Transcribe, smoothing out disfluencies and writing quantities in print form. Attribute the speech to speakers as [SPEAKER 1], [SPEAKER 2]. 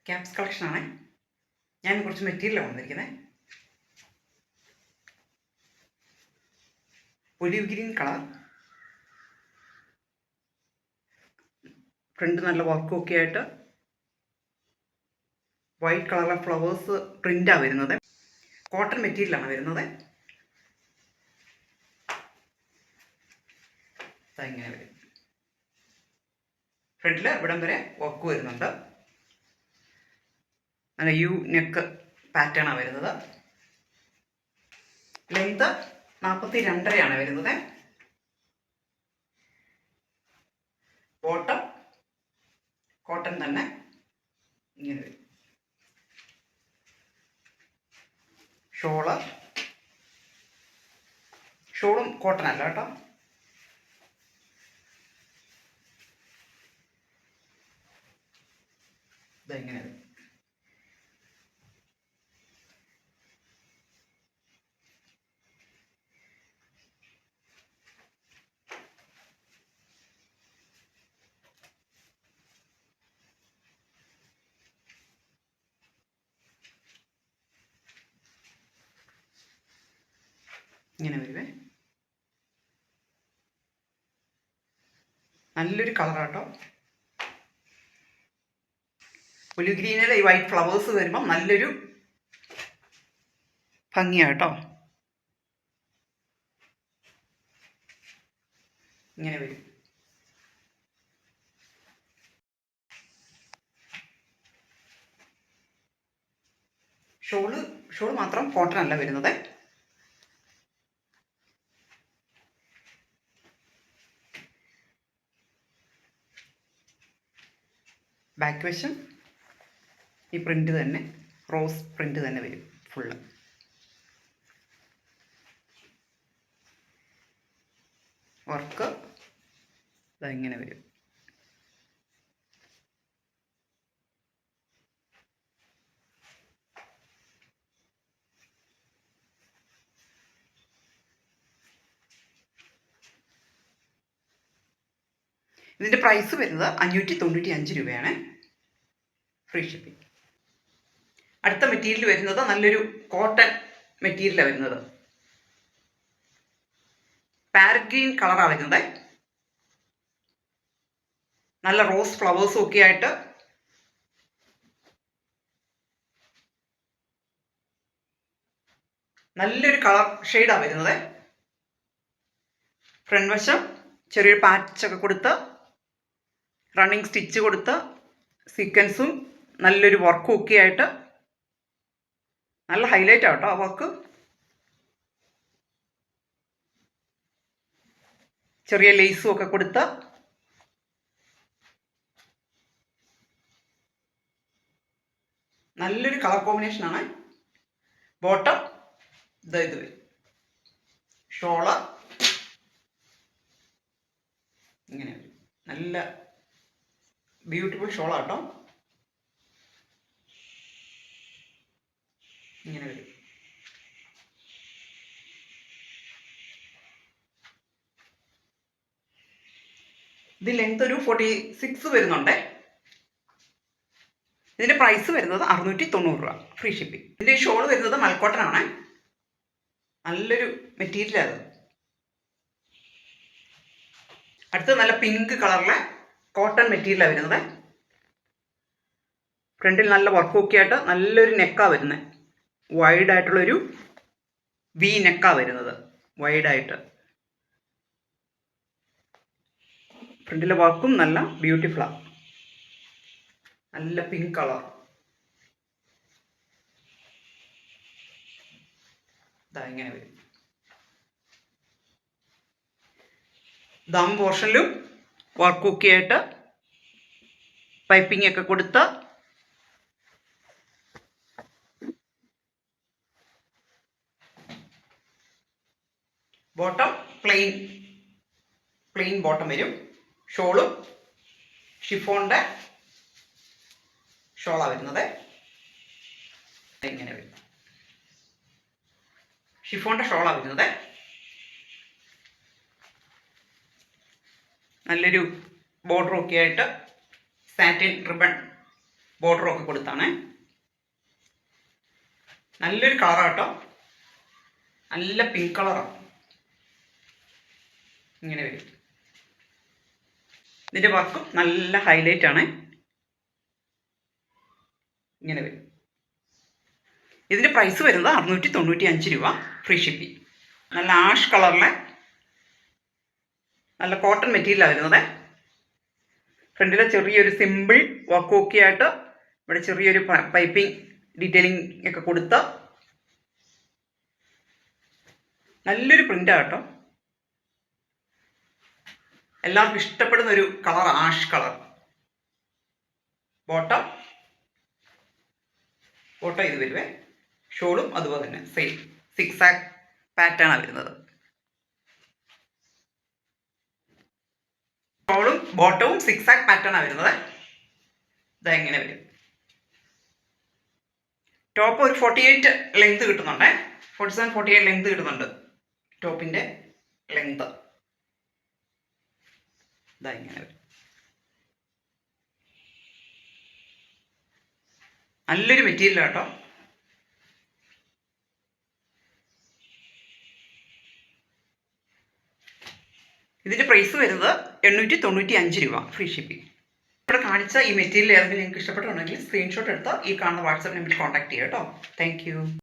[SPEAKER 1] Caps കളക്ഷനാണ്. ഞാൻ കുറച്ച് മെറ്റീരിയലാണ് വന്നിരിക്കുന്നത്. ഒലിവ് ഗ്രീൻ കളർ, ഫ്രണ്ട് നല്ല വർക്കും ഒക്കെ ആയിട്ട് വൈറ്റ് കളറിലെ ഫ്ലവേഴ്സ് പ്രിൻ്റാണ് വരുന്നത്. കോട്ടൺ മെറ്റീരിയലാണ് വരുന്നത്. ഇങ്ങനെ വരും. ഫ്രണ്ടിൽ ഇവിടം വരെ വർക്ക് വരുന്നുണ്ട്. നല്ല യു നെക്ക് പാറ്റേണാണ് വരുന്നത്. ലെങ്ത് 42.5 വരുന്നത്. ബോട്ടം കോട്ടൺ തന്നെ ഇങ്ങനെ വരും. ഷോളും കോട്ടൺ അല്ല കേട്ടോ. ഇതെങ്ങനെ വരും. ഇങ്ങനെ വരുവേ. നല്ലൊരു കളറാട്ടോ. ഒലിവ് ഗ്രീനിൽ ഈ വൈറ്റ് ഫ്ലവേഴ്സ് വരുമ്പം നല്ലൊരു ഭംഗിയാട്ടോ. ഇങ്ങനെ വരും. ഷോള് മാത്രം കോട്ടൺ അല്ല വരുന്നത്. ബാക്ക് വശം ഈ പ്രിൻ്റ് തന്നെ, റോസ് പ്രിൻ്റ് തന്നെ വരും ഫുള്ള്. വർക്ക് ഇങ്ങനെ വരും. ഇതിൻ്റെ പ്രൈസ് വരുന്നത് 595 രൂപയാണ്. Free shipping. അടുത്ത മെറ്റീരിയൽ വരുന്നത് നല്ലൊരു കോട്ടൺ മെറ്റീരിയലാണ് വരുന്നത്. പാരറ്റ് ഗ്രീൻ കളറാണ് വരുന്നത്. നല്ല റോസ് ഫ്ലവേഴ്സും ഒക്കെ ആയിട്ട് നല്ലൊരു കളർ ഷെയ്ഡാണ് വരുന്നത്. ഫ്രണ്ട് വശം ചെറിയൊരു പാച്ചൊക്കെ കൊടുത്ത് റണ്ണിങ് സ്റ്റിച്ച് കൊടുത്ത് സീക്വൻസും നല്ലൊരു വർക്കും ഒക്കെ ആയിട്ട് നല്ല ഹൈലൈറ്റ് ആട്ടോ ആ വർക്ക്. ചെറിയ ലേസും ഒക്കെ കൊടുത്ത് നല്ലൊരു കളർ കോമ്പിനേഷനാണ്. ബോട്ടം ഇത് വരും. ഷോള് ഇങ്ങനെ വരും. നല്ല ബ്യൂട്ടിഫുൾ ഷോളാട്ടോ. ഇങ്ങനെ വരും. ഇത് ലെങ്ത് ഒരു 46 വരുന്നുണ്ട്. ഇതിൻ്റെ പ്രൈസ് വരുന്നത് 690 രൂപ. Free shipping. ഇതിൻ്റെ ഈ ഷോൾ വരുന്നത് മൽക്കോട്ടൺ ആണ്. നല്ലൊരു മെറ്റീരിയലാണ് അത്. അടുത്ത നല്ല പിങ്ക് കളറിലെ കോട്ടൺ മെറ്റീരിയലാണ് വരുന്നത്. ഫ്രണ്ടിൽ നല്ല വർക്കും ഒക്കെ ആയിട്ട് നല്ലൊരു നെക്കാണ് വരുന്നത്. വൈഡായിട്ടുള്ളൊരു വി നെക്കാണ് വരുന്നത്. വൈഡായിട്ട് ഫ്രണ്ടിലെ വർക്കും നല്ല ബ്യൂട്ടിഫുള്ളാണ്. നല്ല പിങ്ക് കളർ. ഇങ്ങനെ വരും. ദം പോർഷനിലും വർക്കൊക്കെ ആയിട്ട് പൈപ്പിംഗ് ഒക്കെ കൊടുത്ത് ബോട്ടം പ്ലെയിൻ ബോട്ടം വരും. ഷോളും ഷിഫോണിൻ്റെ ഷോളാണ് വരുന്നത്. ഇങ്ങനെ വരും. ഷിഫോണിൻ്റെ ഷോളാണ് വരുന്നത്. നല്ലൊരു ബോർഡർ ഒക്കെ ആയിട്ട് സാറ്റിൻ റിബൺ ബോർഡറൊക്കെ കൊടുത്താണ്. നല്ലൊരു കളറാട്ടോ, നല്ല പിങ്ക് കളറാണ്. ഇങ്ങനെ വരും. ഇതിൻ്റെ വർക്കും നല്ല ഹൈലൈറ്റ് ആണ്. ഇങ്ങനെ വരും. ഇതിൻ്റെ പ്രൈസ് വരുന്നത് 695 രൂപ, ഫ്രീ ഷിപ്പിംഗ്. നല്ല ആഷ് കളറിലെ നല്ല കോട്ടൺ മെറ്റീരിയലാണ് വരുന്നത്. ഫ്രണ്ടിലെ ചെറിയൊരു സിമ്പിൾ വർക്ക് ഒക്കെ ആയിട്ട് ഇവിടെ ചെറിയൊരു പൈപ്പിംഗ് ഡീറ്റെയിലിംഗ് ഒക്കെ കൊടുത്ത് നല്ലൊരു പ്രിൻ്റാണ് കേട്ടോ. എല്ലാവർക്കും ഇഷ്ടപ്പെടുന്ന ഒരു കളർ, ആഷ് കളർ. ബോട്ടം ഇത് വരുവേ. ഷോളും അതുപോലെ തന്നെ സെയിം സിക്സാക് പാറ്റേൺ ആണ് വരുന്നത്. ഷോളും ബോട്ടവും സിക്സാക് പാറ്റേൺ ആണ് വരുന്നത്. ഇതാ എങ്ങനെ വരും. ടോപ്പ് ഒരു 48 ലെങ്ത് കിട്ടുന്നുണ്ട്. 47-48 ലെങ്ത് കിട്ടുന്നുണ്ട് ടോപ്പിൻ്റെ ലെങ്ത്. ഇതാ ഇങ്ങനെ വരും. നല്ലൊരു മെറ്റീരിയൽ കേട്ടോ. ഇതിൻ്റെ പ്രൈസ് വരുന്നത് 895 രൂപ, ഫ്രീ ഷിപ്പിംഗ്. ഇവിടെ കാണിച്ച ഈ മെറ്റീരിയൽ ഏതെങ്കിലും നിങ്ങൾക്ക് ഇഷ്ടപ്പെട്ടുണ്ടെങ്കിൽ സ്ക്രീൻഷോട്ട് എടുത്ത് ഈ കാണുന്ന വാട്സാപ്പ് നമ്പറിൽ കോൺടാക്ട് ചെയ്യാം കേട്ടോ. Thank you.